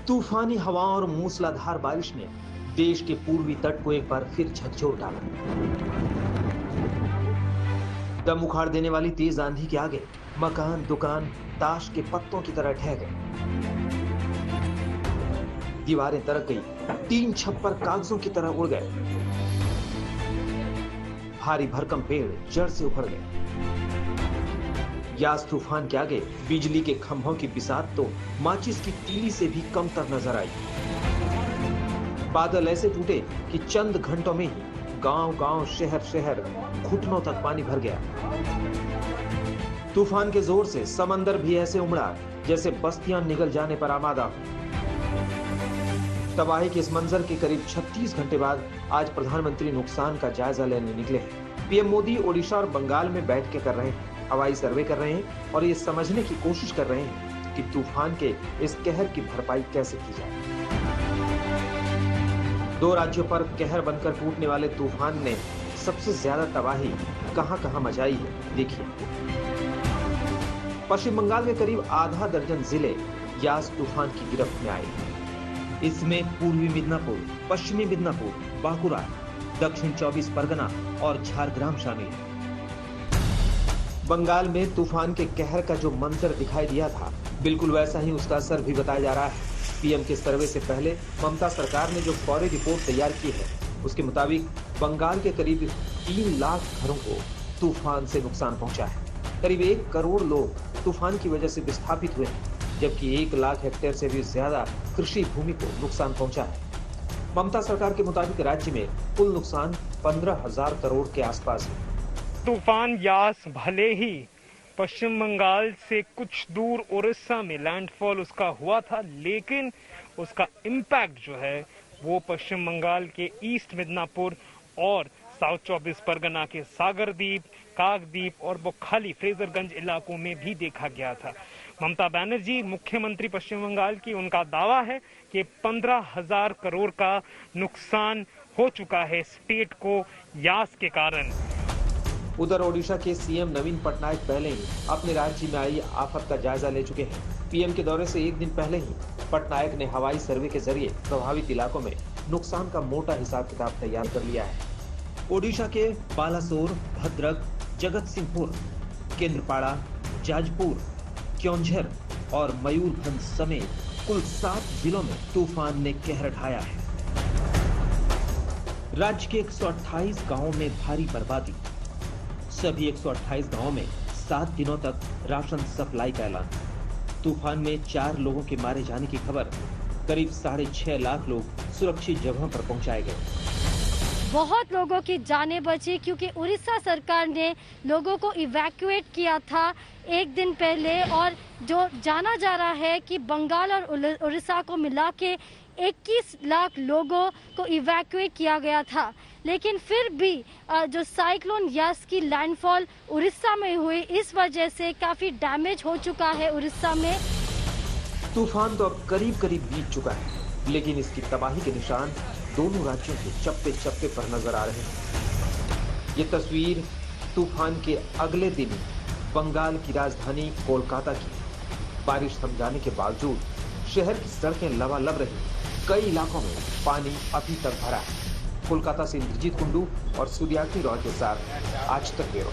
तूफानी हवाओं और मूसलाधार बारिश ने देश के पूर्वी तट को एक बार फिर झकझोर डाला। दम उखाड़ देने वाली तेज आंधी के आगे मकान, दुकान ताश के पत्तों की तरह ढह गए। दीवारें तरक गई, टीन छप्पर कागजों की तरह उड़ गए। भारी भरकम पेड़ जड़ से उखड़ गए। यास तूफान के आगे बिजली के खंभों की बिसात तो माचिस की तीली से भी कमतर नजर आई। बादल ऐसे टूटे कि चंद घंटों में ही गांव-गांव, शहर-शहर घुटनों तक पानी भर गया। तूफान के जोर से समंदर भी ऐसे उमड़ा जैसे बस्तियां निगल जाने पर आमादा हो। तबाही के इस मंजर के करीब 36 घंटे बाद आज प्रधानमंत्री नुकसान का जायजा लेने निकले हैं। पीएम मोदी ओडिशा और बंगाल में बैठ के कर रहे हैं, हवाई सर्वे कर रहे हैं और ये समझने की कोशिश कर रहे हैं कि तूफान के इस कहर की भरपाई कैसे की जाए। दो राज्यों पर कहर बनकर टूटने वाले तूफान ने सबसे ज्यादा तबाही कहां-कहां मचाई है, देखिए। पश्चिम बंगाल के करीब आधा दर्जन जिले यास तूफान की गिरफ्त में आए। इसमें पूर्वी मिदनापुर, पश्चिमी मिदनापुर, बांकुरा, दक्षिण 24 परगना और झारग्राम शामिल है। बंगाल में तूफान के कहर का जो मंजर दिखाई दिया था, बिल्कुल वैसा ही उसका असर भी बताया जा रहा है। पीएम के सर्वे से पहले ममता सरकार ने जो फौरी रिपोर्ट तैयार की है, उसके मुताबिक बंगाल के करीब 3 लाख घरों को तूफान से नुकसान पहुंचा है। करीब 1 करोड़ लोग तूफान की वजह से विस्थापित हुए हैं, जबकि 1 लाख हेक्टेयर से भी ज्यादा कृषि भूमि को नुकसान पहुंचा है। ममता सरकार के मुताबिक राज्य में कुल नुकसान 15,000 करोड़ के आसपास है। तूफान यास भले ही पश्चिम बंगाल से कुछ दूर उड़ीसा में लैंडफॉल उसका हुआ था, लेकिन उसका इम्पैक्ट जो है वो पश्चिम बंगाल के ईस्ट मिदनापुर और साउथ 24 परगना के सागर द्वीप, काकद्वीप और बोखाली, फ्रेजरगंज इलाकों में भी देखा गया था। ममता बनर्जी मुख्यमंत्री पश्चिम बंगाल की, उनका दावा है कि 15,000 करोड़ का नुकसान हो चुका है स्टेट को यास के कारण। उधर ओडिशा के सीएम नवीन पटनायक पहले ही अपने राज्य में आई आफत का जायजा ले चुके हैं। पीएम के दौरे से एक दिन पहले ही पटनायक ने हवाई सर्वे के जरिए प्रभावित इलाकों में नुकसान का मोटा हिसाब किताब तैयार कर लिया है। ओडिशा के बालासोर, भद्रक, जगत सिंहपुर, केंद्रपाड़ा, जाजपुर, क्योंझर और मयूरभंज समेत कुल 7 जिलों में तूफान ने कहर ढाया है। राज्य के 128 गांवों में भारी बर्बादी। सभी 128 गांवों में 7 दिनों तक राशन सप्लाई का ऐलान। तूफान में 4 लोगों के मारे जाने की खबर। करीब 6.5 लाख लोग सुरक्षित जगहों पर पहुंचाए गए। बहुत लोगों की जानें बची क्योंकि उड़ीसा सरकार ने लोगों को इवैक्यूएट किया था एक दिन पहले, और जो जाना जा रहा है कि बंगाल और उड़ीसा को मिला के 21 लाख लोगों को इवैक्यूएट किया गया था। लेकिन फिर भी जो साइक्लोन यास की लैंडफॉल उड़ीसा में हुई, इस वजह से काफी डैमेज हो चुका है उड़ीसा में। तूफान तो अब करीब करीब बीत चुका है, लेकिन इसकी तबाही के निशान दोनों राज्यों के चप्पे चप्पे पर नजर आ रहे हैं। ये तस्वीर तूफान के अगले दिन बंगाल की राजधानी कोलकाता की। बारिश थम जाने के बावजूद शहर की सड़कें लबालब रही। कई इलाकों में पानी अभी तक भरा है। कोलकाता से इंद्रजीत कुंडू और सूर्याकी रॉय के साथ आज तक ब्यूरो।